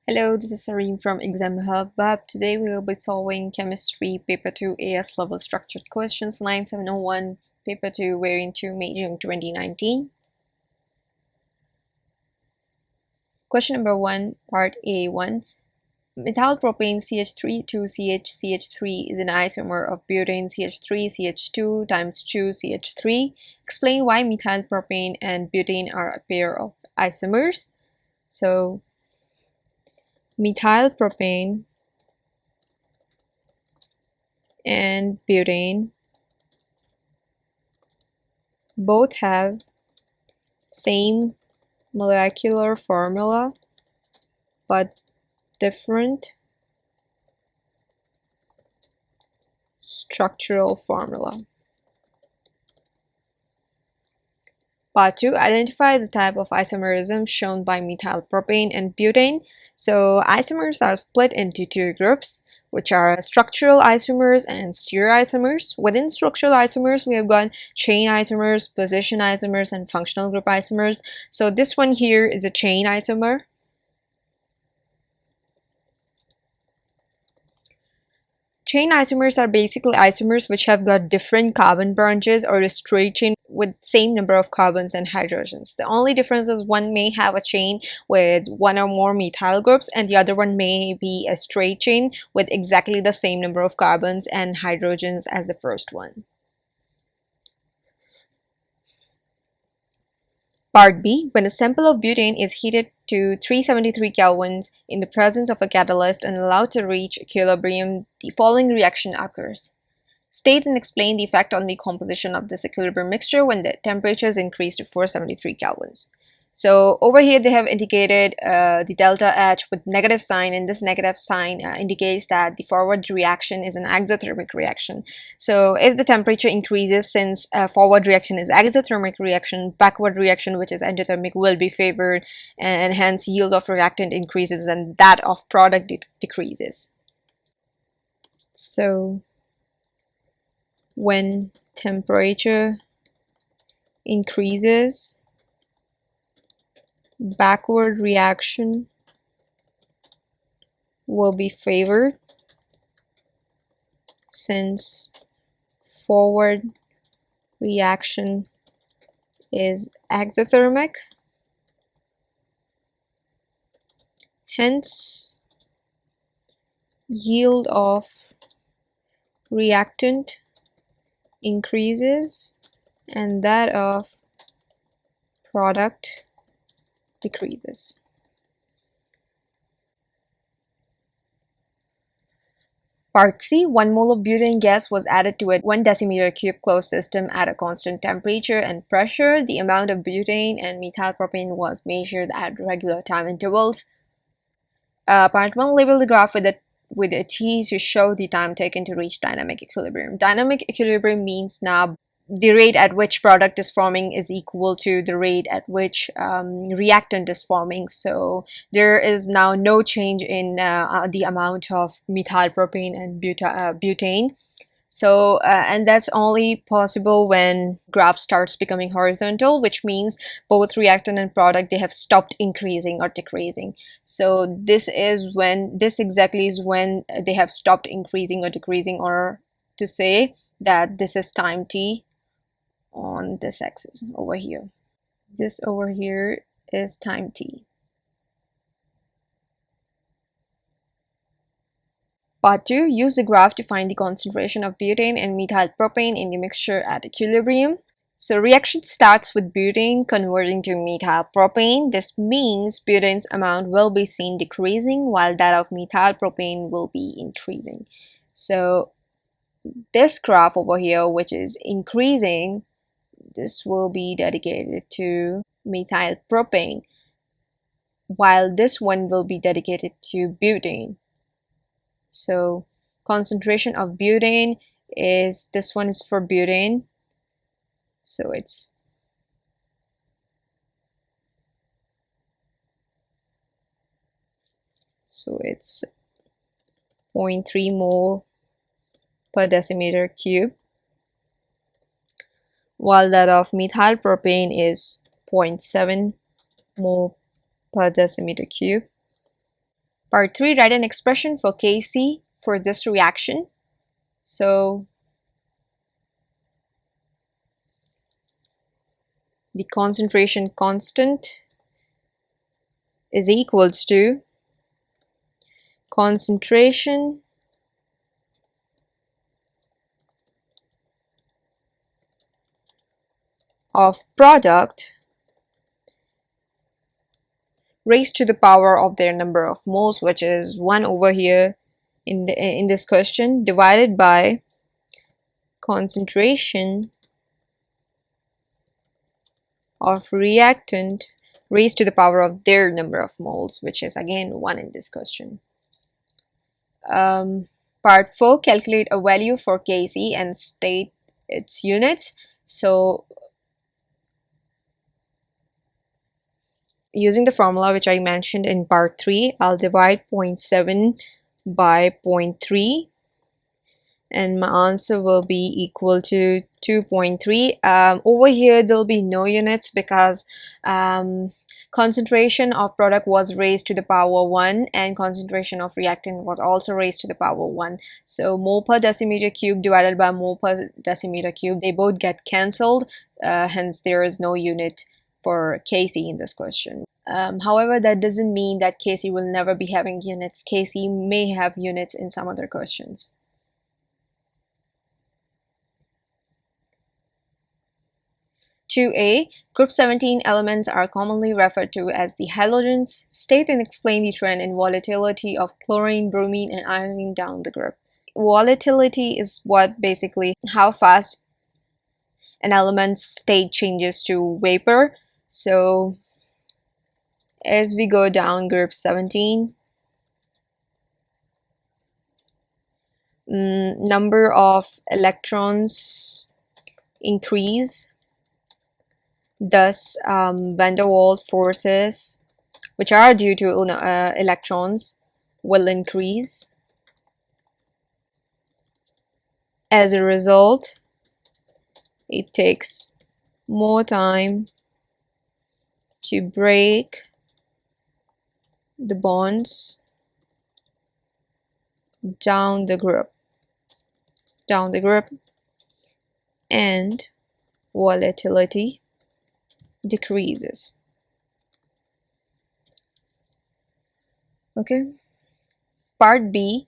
Hello, this is Sareem from Exam Hub. Today we will be solving Chemistry Paper 2 AS Level Structured Questions 9701, Paper 2, Variant 2, May June 2019. Question number 1, Part A1. Methylpropane CH3 2CH CH3 is an isomer of butane CH3 CH2 times 2 CH3. Explain why methylpropane and butane are a pair of isomers. So methylpropane and butane both have same molecular formula but different structural formula. Part 2. Identify the type of isomerism shown by methylpropane and butane. So isomers are split into two groups, which are structural isomers and stereoisomers. Within structural isomers, we have got chain isomers, position isomers, and functional group isomers. So this one here is a chain isomer. Chain isomers are basically isomers which have got different carbon branches or a straight chain with same number of carbons and hydrogens. The only difference is one may have a chain with one or more methyl groups and the other one may be a straight chain with exactly the same number of carbons and hydrogens as the first one. Part B. When a sample of butane is heated to 373 kelvins in the presence of a catalyst and allowed to reach equilibrium, the following reaction occurs. State and explain the effect on the composition of this equilibrium mixture when the temperature is increased to 473 kelvins. So over here they have indicated the delta H with negative sign, and this negative sign indicates that the forward reaction is an exothermic reaction. So if the temperature increases, since forward reaction is exothermic reaction, backward reaction, which is endothermic, will be favored, and hence yield of reactant increases and that of product decreases. So when temperature increases, backward reaction will be favored since forward reaction is exothermic. Hence, yield of reactant increases and that of product decreases. Part C. 1 mole of butane gas was added to a 1 decimeter cube closed system at a constant temperature and pressure. The amount of butane and methylpropane was measured at regular time intervals. Part 1. Label the graph with a T to show the time taken to reach dynamic equilibrium. Dynamic equilibrium means now the rate at which product is forming is equal to the rate at which reactant is forming. So there is now no change in the amount of methylpropane and butane. So and that's only possible when graph starts becoming horizontal, which means both reactant and product, they have stopped increasing or decreasing. So this exactly is when they have stopped increasing or decreasing, or to say that this is time t on this axis over here. This over here is time t. Part 2. Use the graph to find the concentration of butane and methylpropane in the mixture at equilibrium. So reaction starts with butane converting to methylpropane. This means butane's amount will be seen decreasing while that of methylpropane will be increasing. So this graph over here, which is increasing, this will be dedicated to methylpropane, while this one will be dedicated to butane. So concentration of butane is, this one is for butane, so it's 0.3 mole per decimeter cube, while that of methylpropane is 0.7 mole per decimeter cube. Part 3, write an expression for Kc for this reaction. So the concentration constant is equals to concentration of product raised to the power of their number of moles, which is 1 over here in this question, divided by concentration of reactant raised to the power of their number of moles, which is again 1 in this question. Part 4, calculate a value for Kc and state its units. So using the formula which I mentioned in part 3, I'll divide 0.7 by 0.3 and my answer will be equal to 2.3. Over here there'll be no units because concentration of product was raised to the power 1 and concentration of reactant was also raised to the power 1. So mole per decimeter cube divided by mole per decimeter cube, they both get cancelled, hence there is no unit for Kc in this question. However, that doesn't mean that Kc will never be having units. Kc may have units in some other questions. (2a) Group 17 elements are commonly referred to as the halogens. State and explain the trend in volatility of chlorine, bromine, and iodine down the group. Volatility is what basically how fast an element's state changes to vapor. So as we go down group 17, number of electrons increase. Thus, van der Waals forces, which are due to electrons, will increase. As a result, it takes more time to break the bonds down the group, and volatility decreases. Okay. Part B,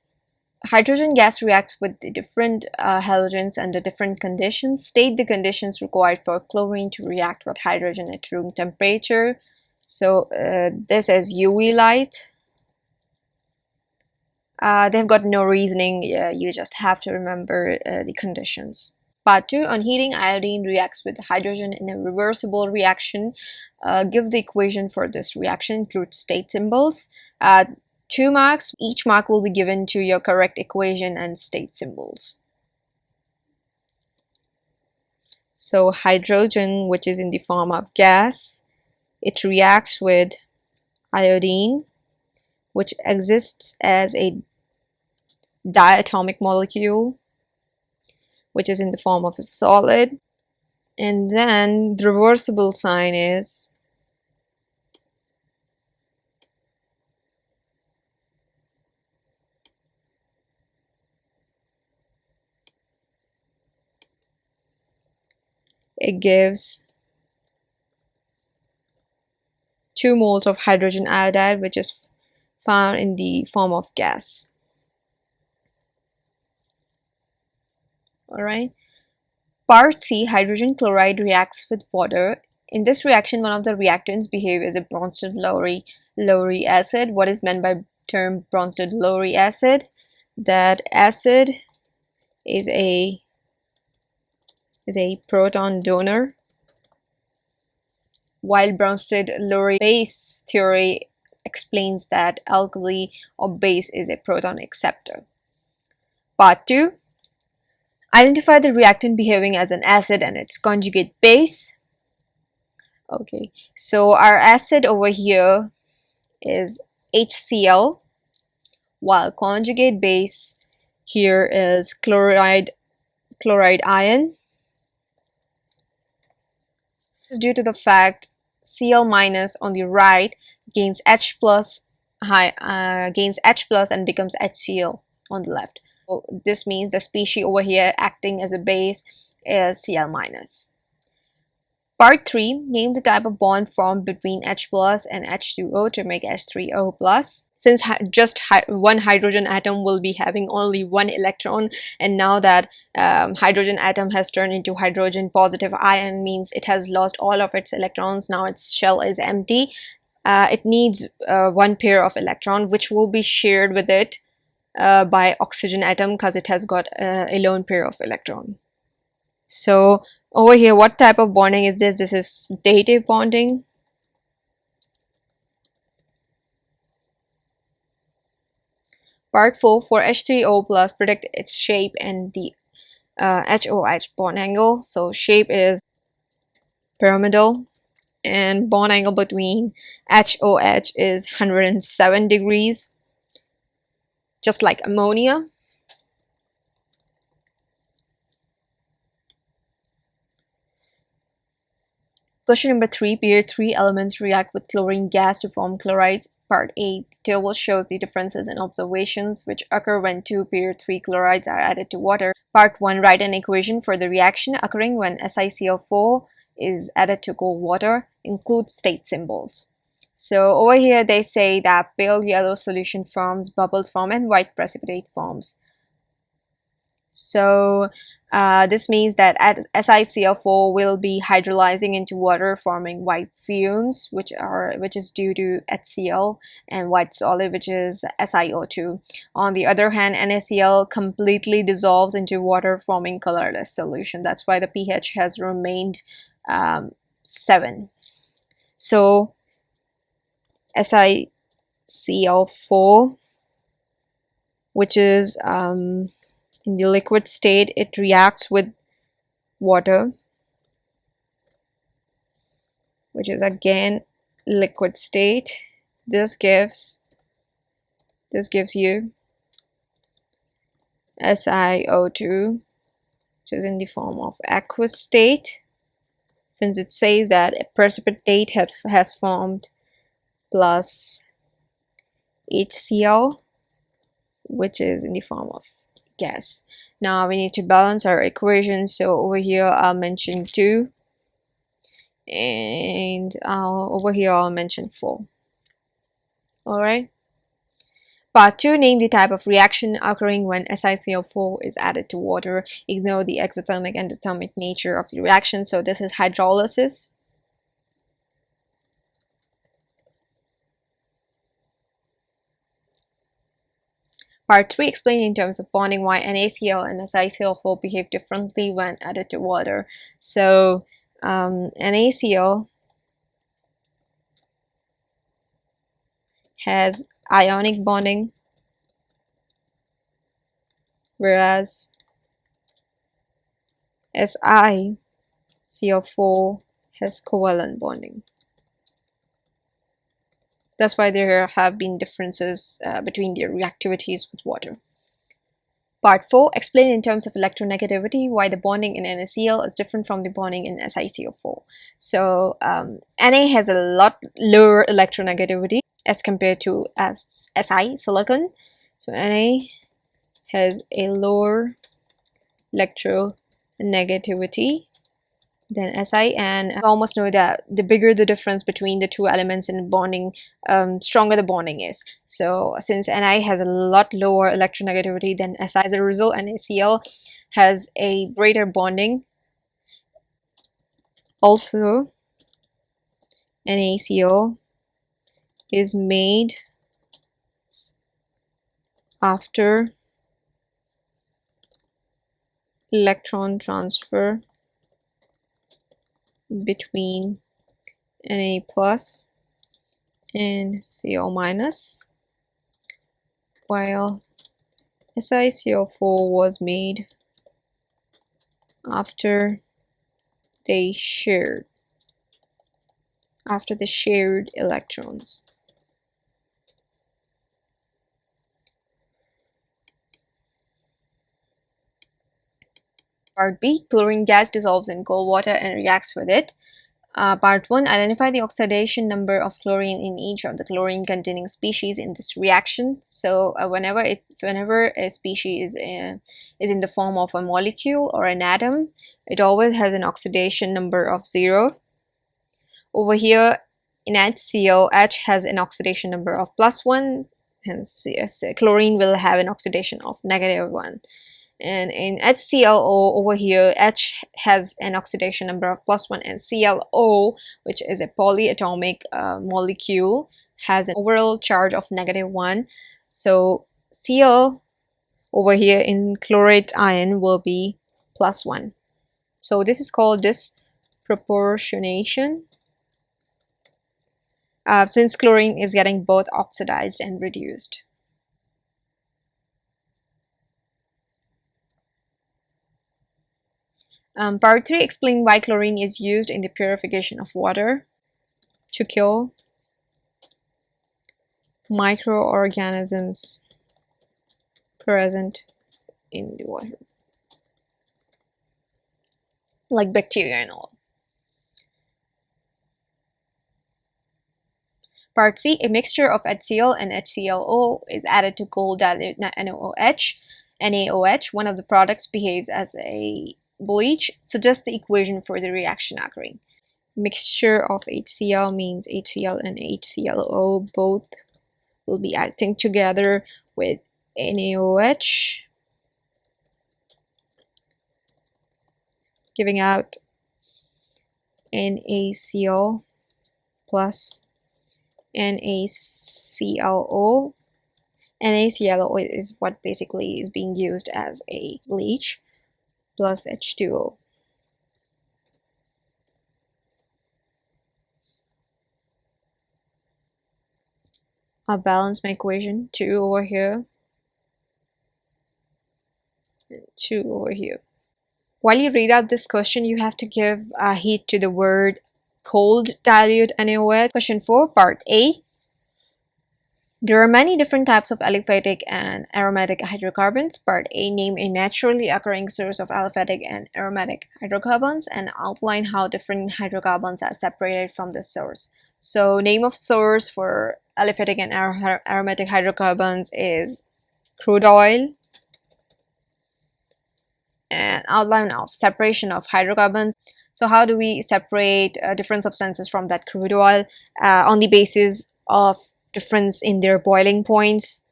hydrogen gas reacts with the different halogens under different conditions. State the conditions required for chlorine to react with hydrogen at room temperature. So this is UV light. They've got no reasoning, you just have to remember the conditions. Part 2, on heating, iodine reacts with hydrogen in a reversible reaction. Give the equation for this reaction, include state symbols. 2 marks, each mark will be given to your correct equation and state symbols. So hydrogen, which is in the form of gas, it reacts with iodine, which exists as a diatomic molecule, which is in the form of a solid. And then the reversible sign is it gives 2 moles of hydrogen iodide, which is found in the form of gas. Alright. Part C, hydrogen chloride reacts with water. In this reaction, one of the reactants behave as a Bronsted-Lowry acid. What is meant by term Bronsted-Lowry acid? That acid is a proton donor, while Bronsted-Lowry base theory explains that alkali or base is a proton acceptor. Part 2, identify the reactant behaving as an acid and its conjugate base. Okay, so our acid over here is HCl, while conjugate base here is chloride ion. This is due to the fact Cl- on the right gains H plus gains H plus and becomes HCl on the left. So this means the species over here acting as a base is Cl minus. Part 3, name the type of bond formed between H plus and H2O to make H3O plus. Since one hydrogen atom will be having only one electron, and now that hydrogen atom has turned into hydrogen positive ion, means it has lost all of its electrons. Now its shell is empty. It needs one pair of electron, which will be shared with it by oxygen atom because it has got a lone pair of electron. So over here, what type of bonding is this? This is dative bonding. Part 4, for H3O plus, predict its shape and the HOH bond angle. So shape is pyramidal, and bond angle between HOH is 107 degrees, just like ammonia. Question number 3, period 3 elements react with chlorine gas to form chlorides. Part 8, the table shows the differences in observations which occur when 2 period 3 chlorides are added to water. Part 1, write an equation for the reaction occurring when SiCl4 is added to cold water. Include state symbols. So over here they say that pale yellow solution forms, bubbles form, and white precipitate forms. So this means that SiCl4 will be hydrolyzing into water, forming white fumes, which is due to HCl, and white solid, which is SiO2. On the other hand, NaCl completely dissolves into water, forming colorless solution. That's why the pH has remained 7. So SiCl4, which is in the liquid state, it reacts with water, which is again liquid state. This gives you SiO2, which is in the form of aqueous state, since it says that a precipitate has formed, plus HCl, which is in the form of gas. Now we need to balance our equations. So over here I'll mention 2, and over here I'll mention 4. Alright. Part 2, name the type of reaction occurring when SiCl4 is added to water. Ignore the exothermic and endothermic nature of the reaction. So this is hydrolysis. Part 3, explain in terms of bonding why NaCl and SiCl4 behave differently when added to water. So NaCl has ionic bonding, whereas SiCl4 has covalent bonding. That's why there have been differences between their reactivities with water. Part 4, explain in terms of electronegativity why the bonding in NaCl is different from the bonding in SiCl4. So Na has a lot lower electronegativity as compared to Si, silicon. So Na has a lower electronegativity than Si, and I almost know that the bigger the difference between the two elements in bonding, stronger the bonding is. So since Na has a lot lower electronegativity than Si, as a result NaCl has a greater bonding. Also, NaCl is made after electron transfer between Na plus and Cl minus, while SiCl4 was made after the shared electrons. Part B, chlorine gas dissolves in cold water and reacts with it. Part 1. Identify the oxidation number of chlorine in each of the chlorine-containing species in this reaction. So whenever a species is in the form of a molecule or an atom, it always has an oxidation number of 0. Over here in HCl, H has an oxidation number of +1, hence chlorine will have an oxidation of -1. And in HClO over here, H has an oxidation number of +1, and ClO, which is a polyatomic molecule, has an overall charge of -1. So Cl over here in chloride ion will be +1. So this is called disproportionation, since chlorine is getting both oxidized and reduced. Part 3. Explain why chlorine is used in the purification of water to kill microorganisms present in the water, like bacteria and all. Part C. A mixture of HCl and HClO is added to gold dilute NaOH. One of the products behaves as a bleach. Suggest the equation for the reaction occurring. Mixture of HCl means HCl and HClO both will be acting together with NaOH, giving out NaCl plus NaClO. NaClO is what basically is being used as a bleach, plus H2O. I'll balance my equation, 2 over here, and 2 over here. While you read out this question, you have to give heed to the word cold dilute NaOH. Question 4, Part A. There are many different types of aliphatic and aromatic hydrocarbons. Part A. Name a naturally occurring source of aliphatic and aromatic hydrocarbons and outline how different hydrocarbons are separated from this source. So name of source for aliphatic and aromatic hydrocarbons is crude oil, and outline of separation of hydrocarbons. So how do we separate different substances from that crude oil? On the basis of difference in their boiling points.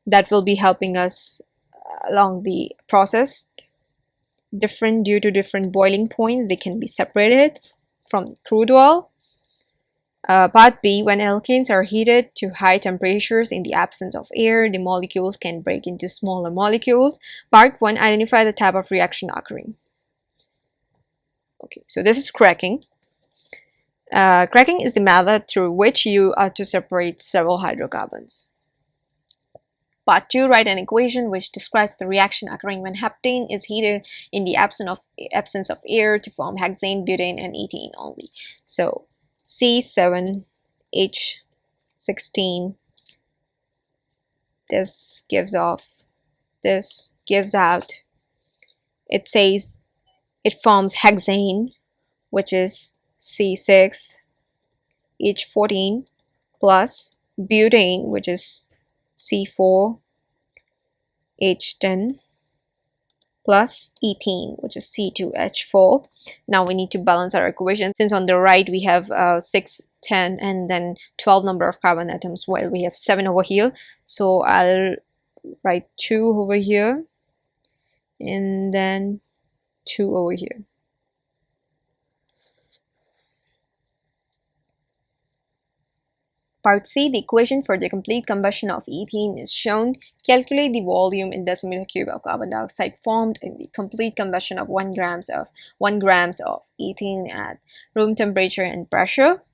That will be helping us along the process. Different due to different boiling points, they can be separated from crude oil. Part B, when alkanes are heated to high temperatures in the absence of air, the molecules can break into smaller molecules. Part 1, identify the type of reaction occurring. Okay, so this is cracking. Cracking is the method through which you are to separate several hydrocarbons. Part 2, write an equation which describes the reaction occurring when heptane is heated in the absence of air to form hexane, butane, and ethene only. So C7H16, this gives out, it says it forms hexane, which is C6H14 plus butane, which is C4H10 plus ethene, which is C2H4. Now we need to balance our equation. Since on the right we have 6, 10, and then 12 number of carbon atoms, while we have 7 over here. So I'll write 2 over here and then 2 over here. Part C, the equation for the complete combustion of ethene is shown. Calculate the volume in decimeter cube of carbon dioxide formed in the complete combustion of 1 grams of ethene at room temperature and pressure.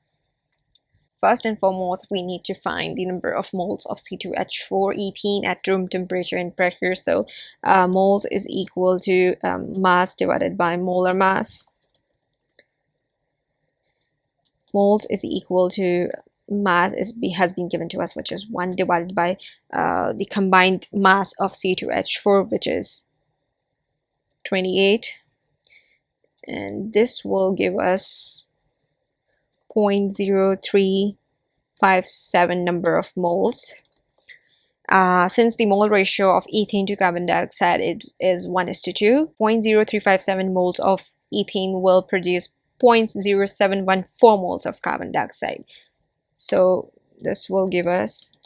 First and foremost, we need to find the number of moles of C2H4 ethene at room temperature and pressure. So moles is equal to mass divided by molar mass. Moles is equal to mass has been given to us, which is 1 divided by the combined mass of C2H4, which is 28, and this will give us 0.0357 number of moles. Since the mole ratio of ethane to carbon dioxide is 1:2, 0.0357 moles of ethane will produce 0.0714 moles of carbon dioxide. So this will give us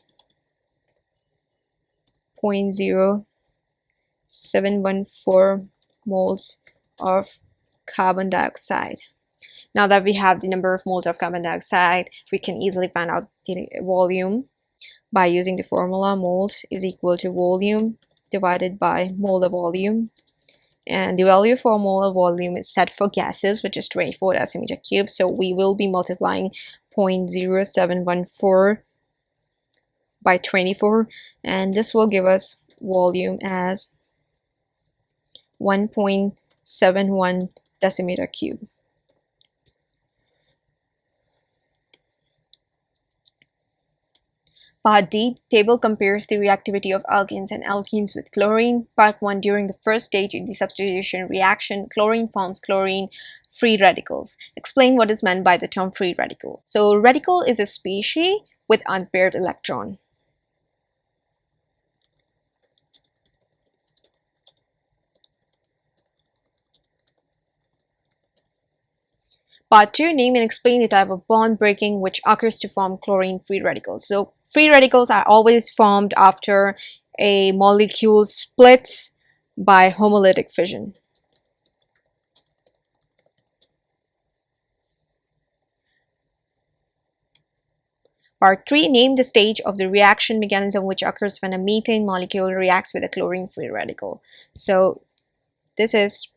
0.0714 moles of carbon dioxide. Now that we have the number of moles of carbon dioxide, we can easily find out the volume by using the formula. Moles is equal to volume divided by molar volume. And the value for molar volume is set for gases, which is 24 decimeter cubes. So we will be multiplying 0.0714 by 24, and this will give us volume as 1.71 decimeter cube. Part D, table compares the reactivity of alkanes and alkenes with chlorine. Part 1, during the first stage in the substitution reaction, chlorine forms chlorine free radicals. Explain what is meant by the term free radical. So radical is a species with unpaired electron. Part 2, name and explain the type of bond breaking which occurs to form chlorine free radicals. So free radicals are always formed after a molecule splits by homolytic fission. Part 3, name the stage of the reaction mechanism which occurs when a methane molecule reacts with a chlorine free radical. So this is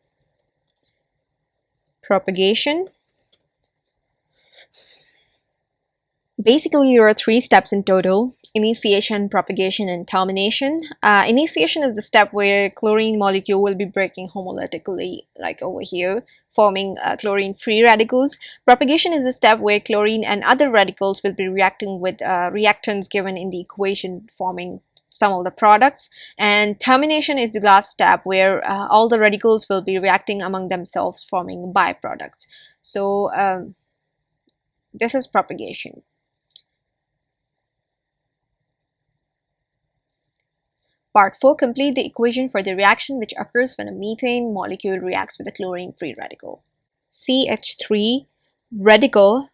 propagation. Basically, there are 3 steps in total: initiation, propagation, and termination. Initiation is the step where chlorine molecule will be breaking homolytically, like over here, forming chlorine free radicals. Propagation is the step where chlorine and other radicals will be reacting with reactants given in the equation, forming some of the products. And termination is the last step where all the radicals will be reacting among themselves, forming byproducts. So this is propagation. Part 4, complete the equation for the reaction which occurs when a methane molecule reacts with a chlorine free radical. CH3 radical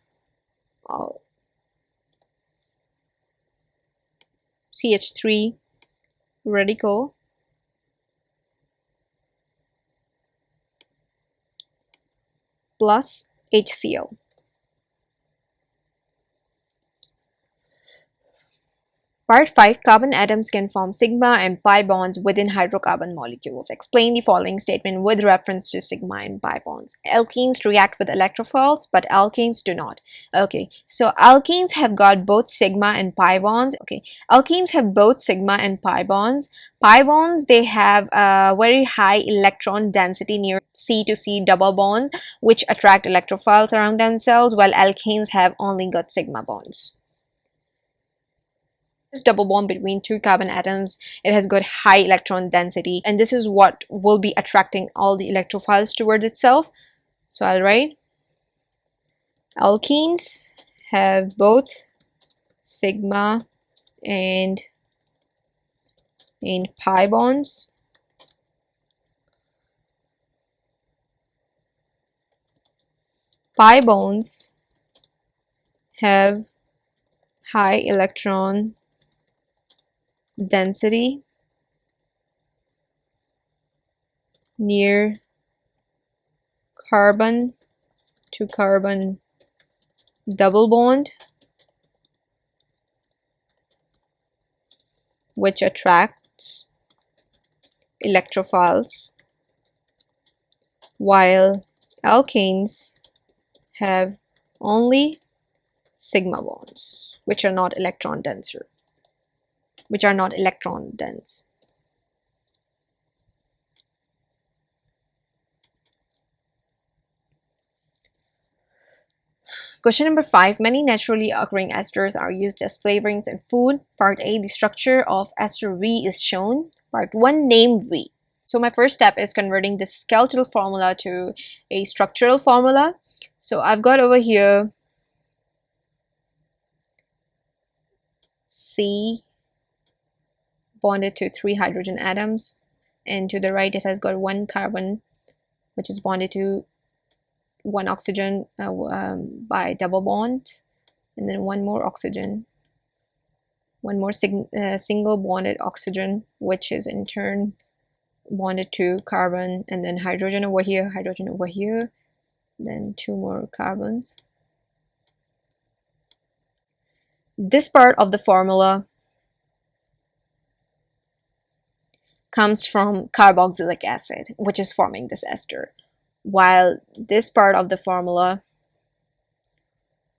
CH3 radical plus HCl. Part 5, carbon atoms can form sigma and pi bonds within hydrocarbon molecules. Explain the following statement with reference to sigma and pi bonds. Alkenes react with electrophiles, but alkanes do not. Okay, so alkenes have got both sigma and pi bonds. Okay, alkenes have both sigma and pi bonds. Pi bonds, they have a very high electron density near C to C double bonds, which attract electrophiles around themselves, while alkanes have only got sigma bonds. This double bond between 2 carbon atoms, it has got high electron density, and this is what will be attracting all the electrophiles towards itself. So I'll write alkenes have both sigma and pi bonds. Pi bonds have high electron density near carbon to carbon double bond, which attracts electrophiles, while alkanes have only sigma bonds, which are not electron dense. Question number 5. Many naturally occurring esters are used as flavorings in food. Part A, the structure of ester V is shown. Part 1, name V. So my first step is converting the skeletal formula to a structural formula. So I've got over here C bonded to 3 hydrogen atoms, and to the right it has got 1 carbon which is bonded to 1 oxygen by double bond, and then 1 more oxygen, 1 more single bonded oxygen which is in turn bonded to carbon, and then hydrogen over here, then 2 more carbons. This part of the formula comes from carboxylic acid, which is forming this ester, while this part of the formula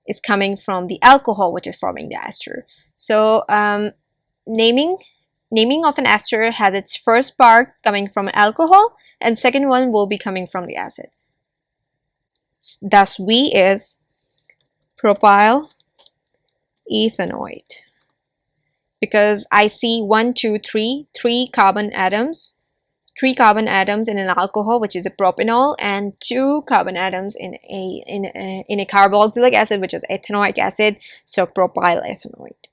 is coming from the alcohol, which is forming the ester. So naming of an ester has its first part coming from alcohol, and second one will be coming from the acid. Thus, V is propyl ethanoate, because I see 3 carbon atoms in an alcohol, which is a propanol, and 2 carbon atoms in a carboxylic acid, which is ethanoic acid, so propyl ethanoate.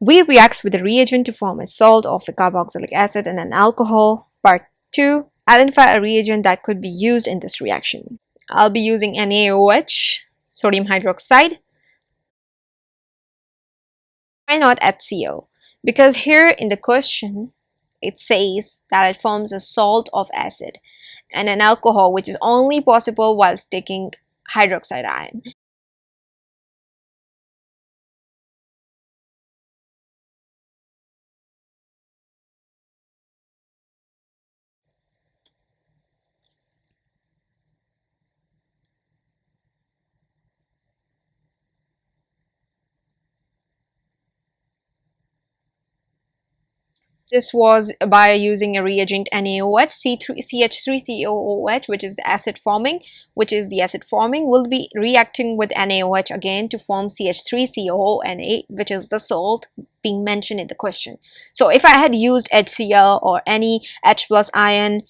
V reacts with a reagent to form a salt of a carboxylic acid and an alcohol. Part 2. Identify a reagent that could be used in this reaction. I'll be using NaOH, sodium hydroxide. Why not HCl? Because here in the question it says that it forms a salt of acid and an alcohol, which is only possible whilst taking hydroxide ion. This was by using a reagent NaOH, CH3COOH, which is the acid forming, will be reacting with NaOH again to form CH3COONA, which is the salt being mentioned in the question. So if I had used HCl or any H plus ion,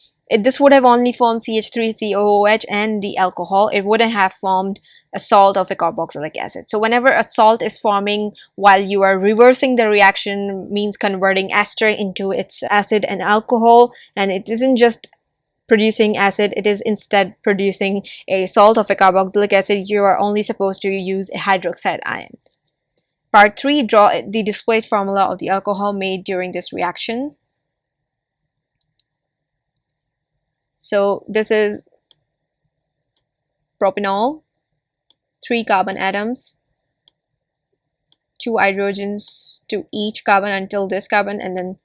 this would have only formed CH3COOH and the alcohol. It wouldn't have formed a salt of a carboxylic acid. So whenever a salt is forming while you are reversing the reaction, means converting ester into its acid and alcohol, and it isn't just producing acid, it is instead producing a salt of a carboxylic acid, you are only supposed to use a hydroxide ion. Part 3. Draw the displayed formula of the alcohol made during this reaction. So this is propanol, 3 carbon atoms, 2 hydrogens to each carbon until this carbon, and then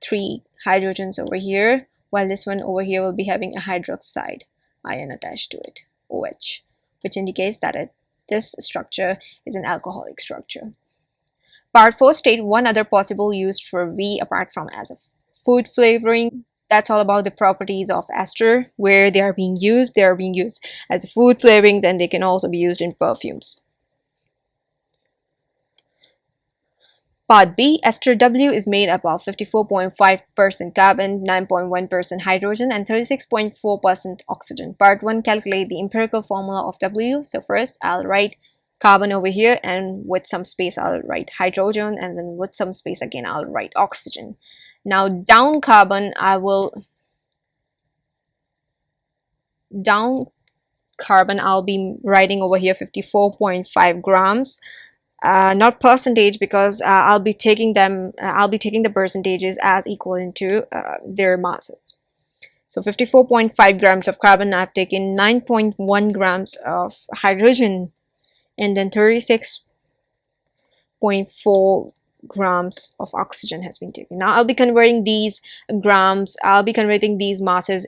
3 hydrogens over here, while this one over here will be having a hydroxide ion attached to it, OH, which indicates that this structure is an alcoholic structure. Part 4. State one other possible use for V apart from as a food flavoring. That's all about the properties of ester, where they are being used. They are being used as food flavorings, and they can also be used in perfumes. Part B. Ester W is made up of 54.5% carbon, 9.1% hydrogen, and 36.4% oxygen. Part 1. Calculate the empirical formula of W. So first I'll write carbon over here, and with some space I'll write hydrogen, and then with some space again I'll write oxygen. Now down carbon I'll be writing over here 54.5 grams, not percentage, because I'll be taking the percentages as equal to their masses. So 54.5 grams of carbon, I've taken 9.1 grams of hydrogen, and then 36.4 grams of oxygen has been taken. Now I'll be converting these masses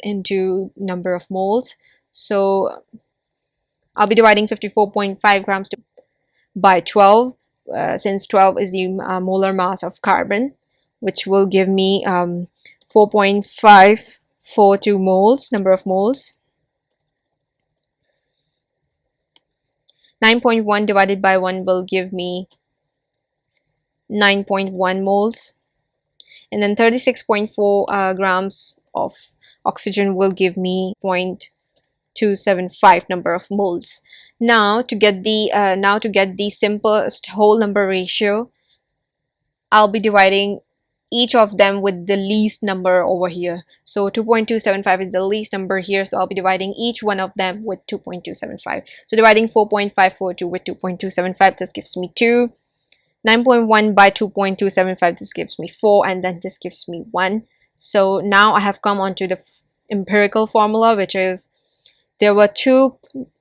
into number of moles. So I'll be dividing 54.5 grams by 12, since 12 is the molar mass of carbon, which will give me 4.542 moles, number of moles. 9.1 divided by 1 will give me 9.1 moles, and then 36.4 grams of oxygen will give me 0.275 number of moles. Now to get the simplest whole number ratio, I'll be dividing each of them with the least number over here. So 2.275 is the least number here, so I'll be dividing each one of them with 2.275. So dividing 4.542 with 2.275, this gives me 2. 9.1 by 2.275, this gives me 4, and then this gives me 1. So now I have come onto the empirical formula, which is there were 2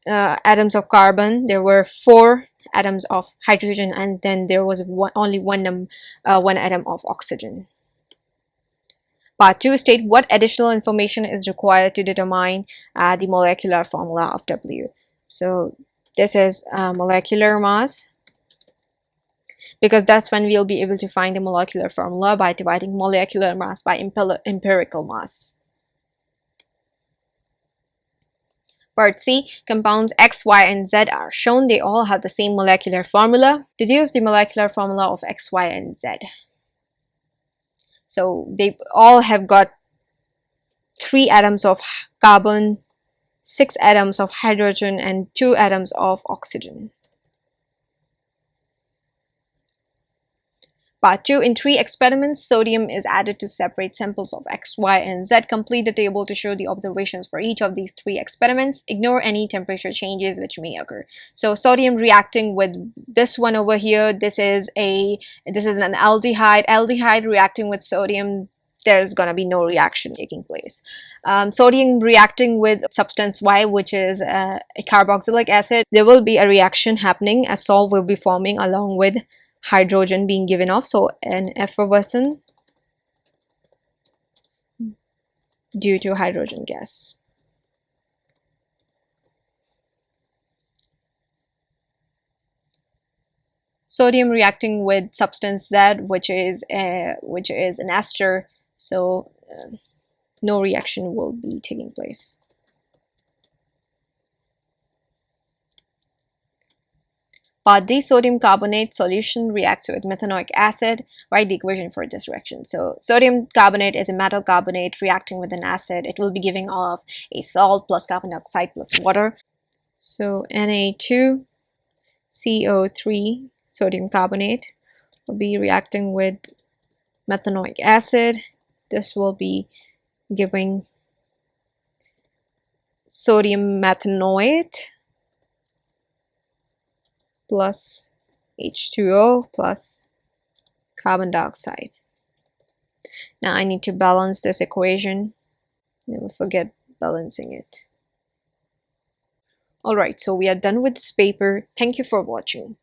atoms of carbon, there were 4 atoms of hydrogen, and then there was only one atom of oxygen. Part 2, state what additional information is required to determine the molecular formula of W. So this is molecular mass, because that's when we'll be able to find the molecular formula by dividing molecular mass by empirical mass. Part C, compounds X, Y, and Z are shown. They all have the same molecular formula. Deduce the molecular formula of X, Y, and Z. So they all have got 3 atoms of carbon, 6 atoms of hydrogen, and 2 atoms of oxygen. Part 2, in 3 experiments, sodium is added to separate samples of X, Y, and Z. Complete the table to show the observations for each of these 3 experiments. Ignore any temperature changes which may occur. So sodium reacting with this one over here, this is an aldehyde. Aldehyde reacting with sodium, there's gonna be no reaction taking place. Sodium reacting with substance Y, which is a carboxylic acid, there will be a reaction happening. A salt will be forming along with hydrogen being given off, so an effervescence due to hydrogen gas. Sodium reacting with substance Z, which is an ester, so no reaction will be taking place. Part D, sodium carbonate solution reacts with methanoic acid. Write the equation for this reaction. So sodium carbonate is a metal carbonate reacting with an acid. It will be giving off a salt plus carbon dioxide plus water. So Na2CO3 sodium carbonate will be reacting with methanoic acid. This will be giving sodium methanoate plus H2O plus carbon dioxide. Now I need to balance this equation. Never forget balancing it. Alright, so we are done with this paper. Thank you for watching.